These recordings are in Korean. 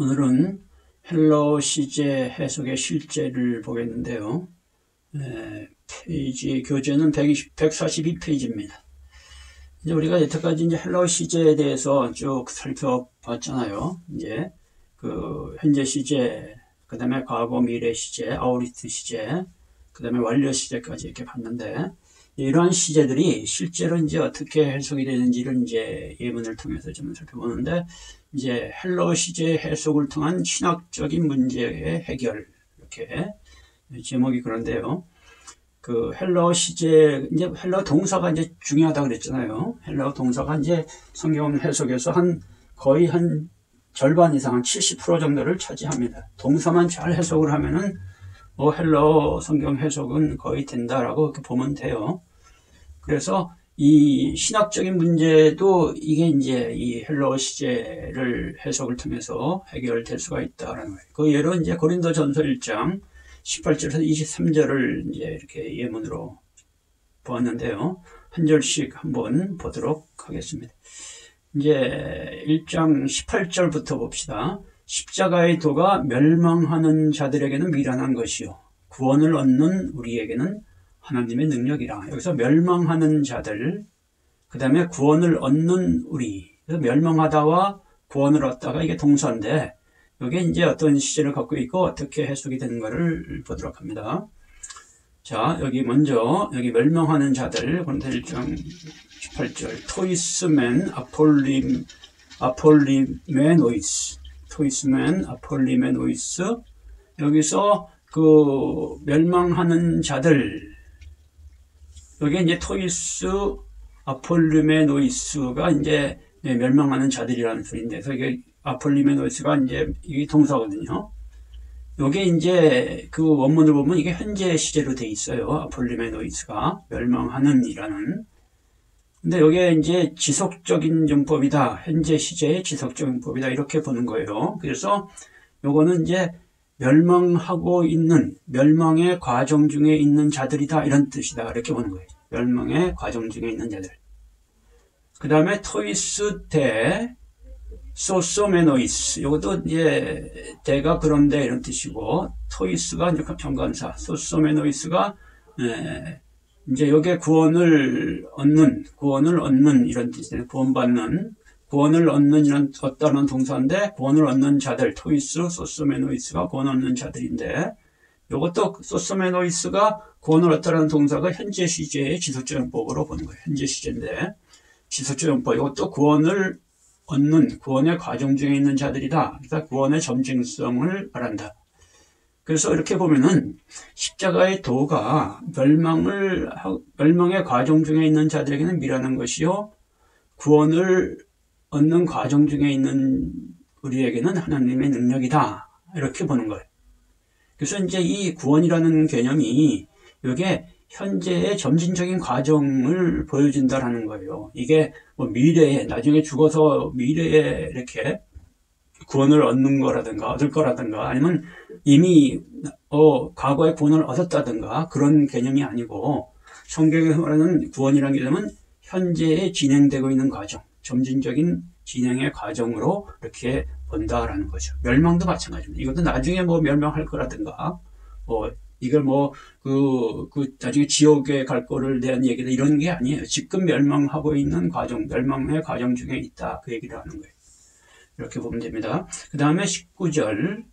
오늘은 헬러 시제 해석의 실제를 보겠는데요. 교재는 142페이지입니다. 이제 우리가 여태까지 이제 헬러 시제에 대해서 쭉 살펴봤잖아요. 이제 현재 시제, 그 다음에 과거 미래 시제, 아우리트 시제, 그 다음에 완료 시제까지 이렇게 봤는데, 이러한 시제들이 실제로 이제 어떻게 해석이 되는지를 이제 예문을 통해서 좀 살펴보는데, 이제 헬러 시제 해석을 통한 신학적인 문제의 해결, 이렇게 제목이 그런데요. 헬러 시제, 이제 헬러 동사가 이제 중요하다 그랬잖아요. 헬러 동사가 이제 성경 해석에서 거의 한 절반 이상, 한 70% 정도를 차지합니다. 동사만 잘 해석을 하면은 헬러 성경 해석은 거의 된다라고 이렇게 보면 돼요. 그래서 이 신학적인 문제도 이게 이제 이 헬러 시제를 해석을 통해서 해결될 수가 있다라는 거예요. 그 예로 이제 고린도전서 1장 18절에서 23절을 이제 이렇게 예문으로 보았는데요. 한 절씩 한번 보도록 하겠습니다. 이제 1장 18절부터 봅시다. 십자가의 도가 멸망하는 자들에게는 미련한 것이요 구원을 얻는 우리에게는 하나님의 능력이라. 여기서 멸망하는 자들, 그 다음에 구원을 얻는 우리. 그래서 멸망하다와 구원을 얻다가 이게 동사인데, 이게 이제 어떤 시제를 갖고 있고 어떻게 해석이 되는가를 보도록 합니다. 자, 여기 먼저 여기 멸망하는 자들, 고린도 1장 18절 토이스멘 아폴리메노이스, 토이스멘 아폴리메노이스. 여기서 멸망하는 자들, 여기 이제 토이스 아폴리메노이스가 이제 멸망하는 자들이라는 소리인데, 그래서 이게 아폴리메노이스가 이제 이게 동사거든요. 요게 이제 원문을 보면 이게 현재 시제로 돼 있어요. 아폴리메노이스가 멸망하는 이라는. 근데 요게 이제 지속적인 용법이다. 현재 시제의 지속적인 용법이다. 이렇게 보는 거예요. 그래서 요거는 이제 멸망하고 있는, 멸망의 과정 중에 있는 자들이다. 이런 뜻이다. 이렇게 보는 거예요. 멸망의 과정 중에 있는 자들. 그 다음에 토이스 대 소소메노이스. 이것도 이제 대가 그런데 이런 뜻이고, 토이스가 이제 정관사, 소소메노이스가 이제 여기에 구원을 얻는 이런 뜻이에요. 구원받는, 구원을 얻는 이런 얻다는 동사인데, 구원을 얻는 자들, 토이스, 소소메노이스가 구원 얻는 자들인데, 이것도 소소메노이스가 구원을 얻다는 동사가 현재 시제의 지속적 용법으로 보는 거예요. 현재 시제인데, 지속적 용법, 이것도 구원을 얻는, 구원의 과정 중에 있는 자들이다. 그래서 구원의 점증성을 말한다. 그래서 이렇게 보면은 십자가의 도가 멸망의 과정 중에 있는 자들에게는 미련한 것이요 구원을 얻는 과정 중에 있는 우리에게는 하나님의 능력이다. 이렇게 보는 거예요. 그래서 이제 이 구원이라는 개념이 이게 현재의 점진적인 과정을 보여준다라는 거예요. 이게 미래에, 나중에 죽어서 미래에 이렇게 구원을 얻는 거라든가, 얻을 거라든가, 아니면 이미, 과거에 구원을 얻었다든가, 그런 개념이 아니고, 성경에서 말하는 구원이라는 개념은 현재에 진행되고 있는 과정, 점진적인 진행의 과정으로 이렇게 본다라는 거죠. 멸망도 마찬가지입니다. 이것도 나중에 멸망할 거라든가, 이걸 나중에 지옥에 갈 거를 대한 얘기다, 이런 게 아니에요. 지금 멸망하고 있는 과정, 멸망의 과정 중에 있다. 그 얘기를 하는 거예요. 이렇게 보면 됩니다. 그 다음에 19절.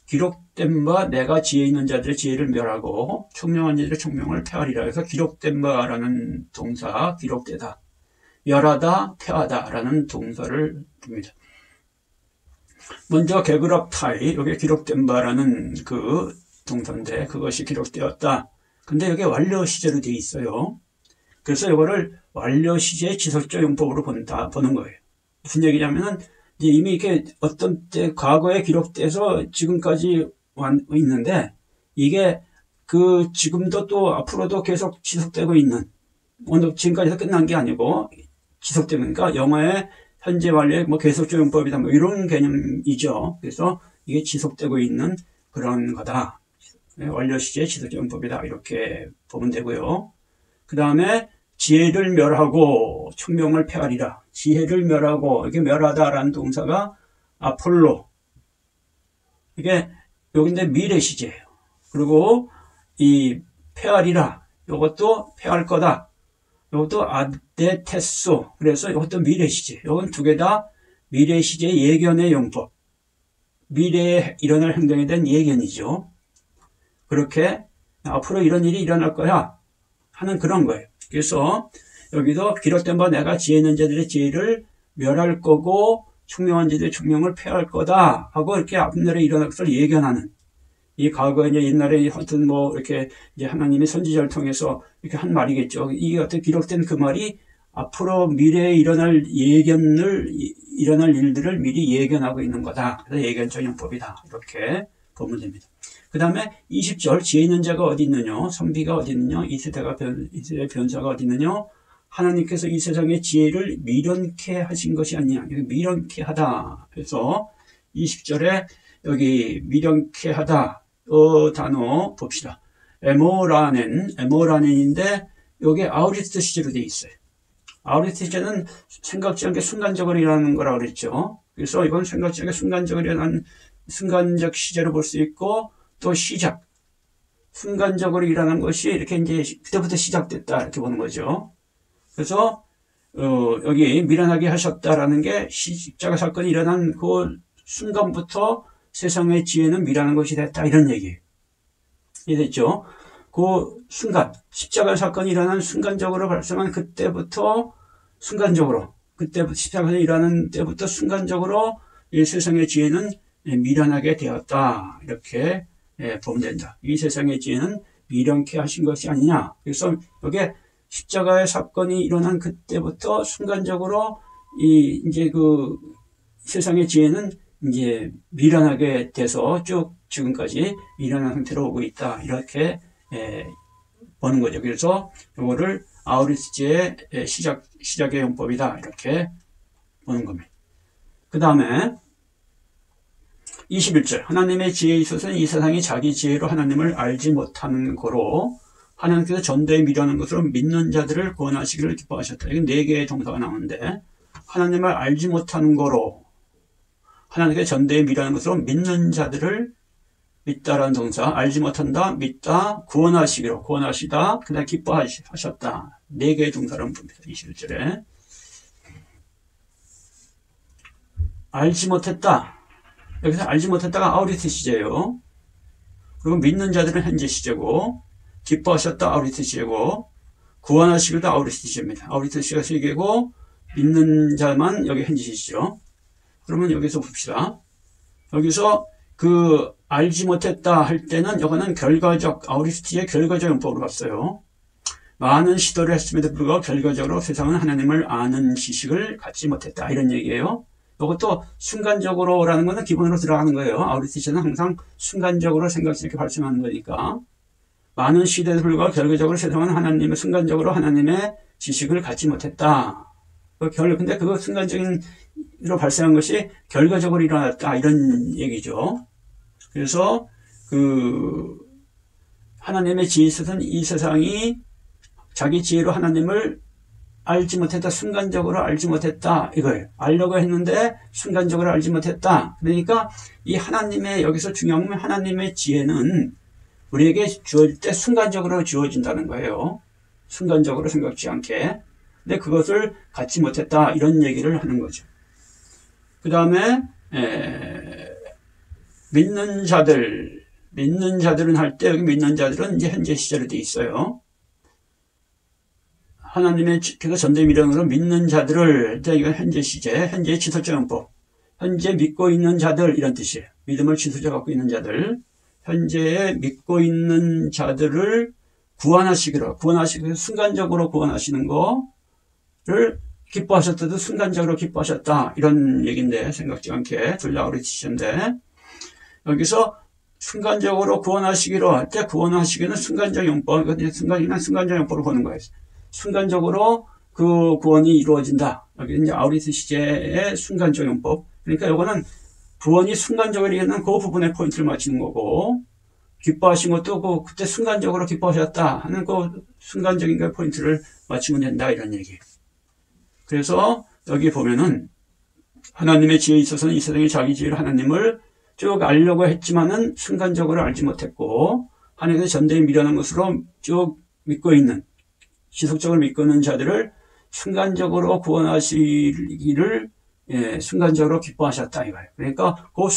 기록된 바 내가 지혜 있는 자들의 지혜를 멸하고 총명한 자들의 총명을 폐하리라. 해서 기록된 바라는 동사, 기록되다. 멸하다, 폐하다 라는 동사를 봅니다. 먼저 개그랍타이, 여기 기록된 바라는 동사인데 그것이 기록되었다. 근데 여기 완료 시제로 되어 있어요. 그래서 이거를 완료 시제의 지속적 용법으로 보는 거예요. 무슨 얘기냐면은 이미 이렇게 어떤 때 과거에 기록돼서 지금까지 있는데 이게 지금도 또 앞으로도 계속 지속되고 있는, 지금까지 끝난 게 아니고 지속되고, 그러니까 영어의 현재 완료의 계속적 용법이다. 이런 개념이죠. 그래서 이게 지속되고 있는 그런 거다. 완료 시제의 지속적 용법이다. 이렇게 보면 되고요. 그 다음에 지혜를 멸하고 총명을 폐하리라. 지혜를 멸하고, 이게 멸하다라는 동사가 아폴로, 이게 여기인데 미래 시제예요. 그리고 이 페아리라 요것도 페할 거다. 요것도 아데테소. 그래서 이것도 미래 시제. 요건 두 개 다 미래 시제 예견의 용법. 미래에 일어날 행동에 대한 예견이죠. 그렇게 앞으로 이런 일이 일어날 거야 하는 그런 거예요. 그래서 여기도 기록된 바 내가 지혜 있는 자들의 지혜를 멸할 거고 총명한 자들의 총명을 폐할 거다 하고 이렇게 앞날에 일어날 것을 예견하는, 이 과거에 이제 옛날에 하여튼 뭐 이렇게 이제 하나님의 선지자를 통해서 이렇게 한 말이겠죠. 이게 어떻게 기록된 그 말이 앞으로 미래에 일어날 일어날 일들을 미리 예견하고 있는 거다. 그래서 예견적 용법이다. 이렇게 보면 됩니다. 그 다음에 20절 지혜 있는 자가 어디 있느냐, 선비가 어디 있느냐, 이 세대의 변사가 어디 있느냐, 하나님께서 이 세상의 지혜를 미련케 하신 것이 아니냐. 미련케 하다. 그래서 20절에 여기 미련케 하다 단어 봅시다. 에모라넨인데 여기 아우리스트 시제로 되어 있어요. 아우리스트 시제는 생각지 않게 순간적으로 일어나는 거라고 그랬죠. 그래서 이건 생각지 않게 순간적으로 일어나는 순간적 시제로 볼 수 있고, 또 시작, 순간적으로 일어난 것이 이렇게 이제 그때부터 시작됐다 이렇게 보는 거죠. 그래서 여기 미련하게 하셨다라는 게 십자가 사건이 일어난 그 순간부터 세상의 지혜는 미련한 것이 됐다 이런 얘기예요. 이해됐죠? 그 순간, 십자가 사건이 일어난 순간적으로 발생한 그때부터 순간적으로, 그때부터 십자가가 일어나는 때부터 순간적으로 이 세상의 지혜는 미련하게 되었다 이렇게 보면 된다. 이 세상의 지혜는 미련케 하신 것이 아니냐. 그래서 이게 십자가의 사건이 일어난 그때부터 순간적으로 이제 그 세상의 지혜는 이제 미련하게 돼서 쭉 지금까지 미련한 상태로 오고 있다. 이렇게 보는 거죠. 그래서 이거를 아우리스트의 시작의 용법이다. 이렇게 보는 겁니다. 그 다음에 21절 하나님의 지혜에 있어서는 이 세상이 자기 지혜로 하나님을 알지 못하는 거로 하나님께서 전도에 미련한 것으로 믿는 자들을 구원하시기를 기뻐하셨다. 이게 4개의 동사가 나오는데, 하나님을 알지 못하는 거로 하나님께서 전도에 미련한 것으로 믿는 자들을, 믿다라는 동사, 알지 못한다, 믿다, 구원하시기로, 구원하시다, 그다음 기뻐하셨다. 4개의 동사를 봅니다. 21절에 알지 못했다. 여기서 알지 못했다가 아우리스 시제예요. 그리고 믿는 자들은 현재 시제고, 기뻐하셨다 아우리스 시제고, 구원하시기도 아우리스 시제입니다. 아우리스 시제가 3개고 믿는 자만 여기 현재 시제죠. 그러면 여기서 봅시다. 여기서 그 알지 못했다 할 때는 이거는 결과적, 아우리스트의 결과적 용법으로 봤어요. 많은 시도를 했음에도 불구하고 결과적으로 세상은 하나님을 아는 지식을 갖지 못했다 이런 얘기예요. 이것도 순간적으로라는 것은 기본으로 들어가는 거예요. 아우리스트는 항상 순간적으로 생각지 않게 발생하는 거니까. 많은 시대에도 불구하고 결과적으로 세상은 순간적으로 하나님의 지식을 갖지 못했다. 근데 그 순간적인으로 발생한 것이 결과적으로 일어났다 이런 얘기죠. 그래서 하나님의 지혜에 있어서는 이 세상이 자기 지혜로 하나님을 알지 못했다, 순간적으로 알지 못했다 이거예요. 알려고 했는데 순간적으로 알지 못했다. 그러니까 이 하나님의, 여기서 중요한 건 하나님의 지혜는 우리에게 주어질 때 순간적으로 주어진다는 거예요. 순간적으로 생각지 않게. 근데 그것을 갖지 못했다 이런 얘기를 하는 거죠. 그 다음에 믿는 자들은 할 때 여기 믿는 자들은 이제 현재 시제로 돼 있어요. 하나님께서 전도에 미련으로 믿는 자들을, 이건 현재 시제, 현재 지속적 용법, 현재 믿고 있는 자들 이런 뜻이에요. 믿음을 지속적 갖고 있는 자들, 현재 믿고 있는 자들을 구원하시기로 순간적으로 구원하시는 거를 기뻐하셨다도 순간적으로 기뻐하셨다 이런 얘기인데, 생각지 않게 둘 다 어리치신데, 여기서 순간적으로 구원하시기로 할 때 구원하시기는 순간적 용법, 순간적 용법을 보는 거예요. 순간적으로 그 구원이 이루어진다. 여기 이제 아우리스 시제의 순간적 용법. 그러니까 이거는 구원이 순간적으로 일어나는 그 부분에 포인트를 맞추는 거고, 기뻐하신 것도 그때 순간적으로 기뻐하셨다 하는 그 순간적인 그 포인트를 맞추면 된다 이런 얘기예요. 그래서 여기 보면은 하나님의 지혜에 있어서는 이 세상에 자기 지혜로 하나님을 쭉 알려고 했지만은 순간적으로 알지 못했고 하나님께서 전대에 미련한 것으로 쭉 믿고 있는, 지속적으로 믿고 있는 자들을 순간적으로 구원하시기를 순간적으로 기뻐하셨다 이거예요. 그러니까 그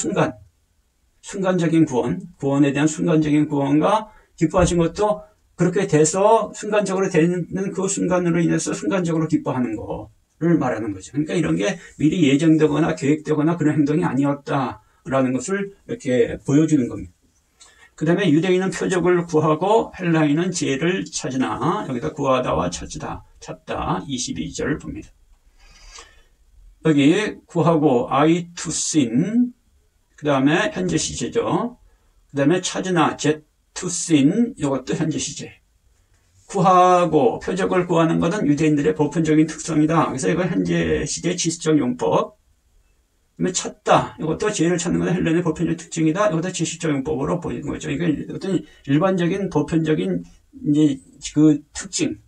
순간적인 구원에 대한 순간적인 구원과 기뻐하신 것도 그렇게 돼서 순간적으로 되는 그 순간으로 인해서 순간적으로 기뻐하는 거를 말하는 거죠. 그러니까 이런 게 미리 예정되거나 계획되거나 그런 행동이 아니었다라는 것을 이렇게 보여주는 겁니다. 그 다음에 유대인은 표적을 구하고 헬라인은 지혜를 찾으나, 여기다 구하다와 찾다 22절 봅니다. 여기 구하고 I to sin, 그 다음에 현재 시제죠. 그 다음에 찾으나 jet to sin, 이것도 현재 시제. 구하고 표적을 구하는 것은 유대인들의 보편적인 특성이다. 그래서 이건 현재 시제 지수적 용법. 그다음에 찾다, 이것도 지혜를 찾는 것은 헬렌의 보편적 특징이다. 이것도 지식적 용법으로 보이는 거죠. 이게 어떤 일반적인 보편적인 이제 그 특징,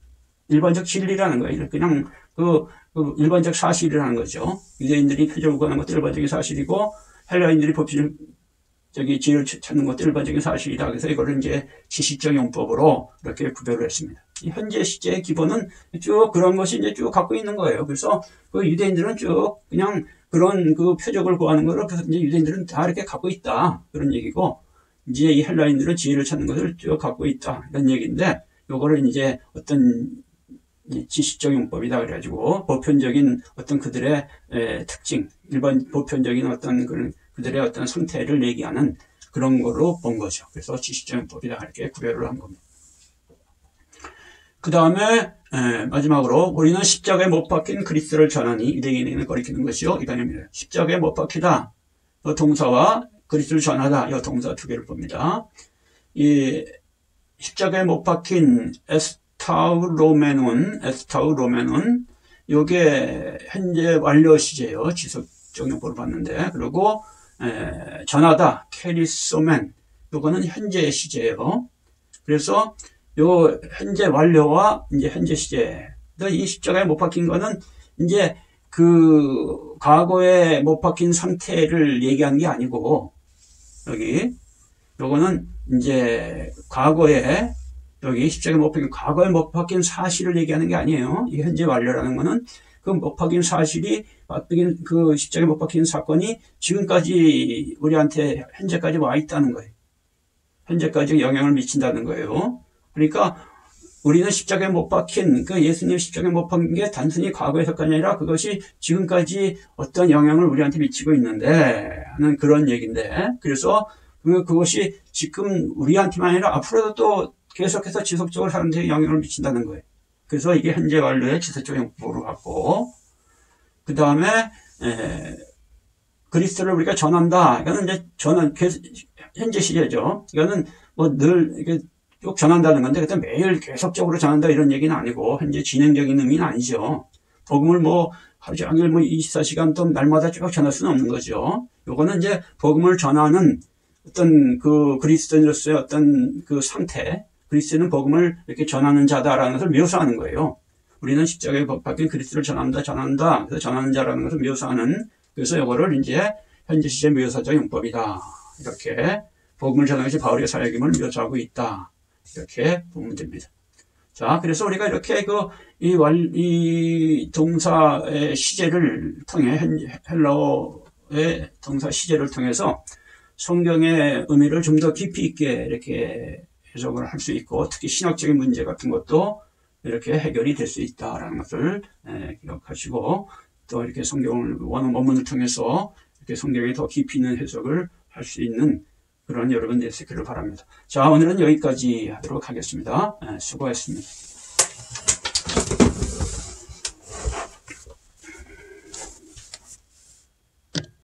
일반적 진리라는 거예요. 그냥 그 일반적 사실이라는 거죠. 유대인들이 표적을 구하는 것도 일반적인 사실이고 헬라인들이 보편적 지혜를 찾는 것도 일반적인 사실이다. 그래서 이거를 이제 지식적 용법으로 이렇게 구별을 했습니다. 이 현재 시제의 기본은 쭉 그런 것이 이제 쭉 갖고 있는 거예요. 그래서 그 유대인들은 쭉 그냥 그런 그 표적을 구하는 거를 그래서 이제 유대인들은 다 이렇게 갖고 있다. 그런 얘기고, 이제 이 헬라인들은 지혜를 찾는 것을 쭉 갖고 있다. 이런 얘기인데, 요거를 이제 어떤 지식적 용법이다. 그래가지고, 보편적인 어떤 그들의 특징, 일반 보편적인 어떤 그들의 어떤 상태를 얘기하는 그런 거로 본 거죠. 그래서 지식적 용법이다. 이렇게 구별을 한 겁니다. 그 다음에 마지막으로 우리는 십자가에 못 박힌 그리스도를 전하니, 유대인에게는 거리키는 것이요 이단입니다. 십자가에 못 박히다, 이 동사와 그리스도를 전하다, 이 동사 두 개를 봅니다. 이 십자가에 못 박힌 에스타우로메논, 요게 현재 완료 시제예요. 지속적 용법을 봤는데, 그리고 전하다, 케리소멘, 요거는 현재 시제예요. 그래서 요 현재 완료와 이제 현재 시제, 이 십자가에 못 박힌 거는 이제 그 과거에 못 박힌 상태를 얘기하는 게 아니고, 여기 요거는 이제 과거에, 여기 십자가에 못 박힌 과거에 못 박힌 사실을 얘기하는 게 아니에요. 이 현재 완료라는 거는 그 못 박힌 사실이, 그 십자가에 못 박힌 사건이 지금까지 우리한테 현재까지 와 있다는 거예요. 현재까지 영향을 미친다는 거예요. 그러니까 우리는 십자가에 못 박힌, 그 예수님 십자가에 못 박힌 게 단순히 과거의 사건이 아니라 그것이 지금까지 어떤 영향을 우리한테 미치고 있는데 하는 그런 얘기인데, 그래서 그것이 지금 우리한테만 아니라 앞으로도 또 계속해서 지속적으로 사람들에게 영향을 미친다는 거예요. 그래서 이게 현재 완료의 지속적 용법으로 갖고, 그 다음에 그리스도를 우리가 전한다. 이거는 이제 현재 시제죠. 이거는 뭐 늘 이게 쭉 전한다는 건데, 그때 매일 계속적으로 전한다 이런 얘기는 아니고, 현재 진행적인 의미는 아니죠. 복음을 뭐 하루 종일 뭐 24시간 또 날마다 쭉 전할 수는 없는 거죠. 요거는 이제 복음을 전하는 어떤 그 그리스도인으로서의 어떤 그 상태, 그리스도는 복음을 이렇게 전하는 자다라는 것을 묘사하는 거예요. 우리는 십자가에 박힌 그리스도를 전한다. 그래서 전하는 자라는 것을 묘사하는, 그래서 요거를 이제 현재 시제 묘사적 용법이다. 이렇게 복음을 전하는 것이 바울의 사역임을 묘사하고 있다. 이렇게 보면 됩니다. 자, 그래서 우리가 이렇게 이 동사의 시제를 통해, 헬라어의 동사 시제를 통해서 성경의 의미를 좀 더 깊이 있게 이렇게 해석을 할 수 있고, 특히 신학적인 문제 같은 것도 이렇게 해결이 될 수 있다라는 것을 기억하시고, 또 이렇게 성경을 원문을 통해서 이렇게 성경에 더 깊이 있는 해석을 할 수 있는 그런 여러분 되시기를 바랍니다. 자, 오늘은 여기까지 하도록 하겠습니다. 수고했습니다.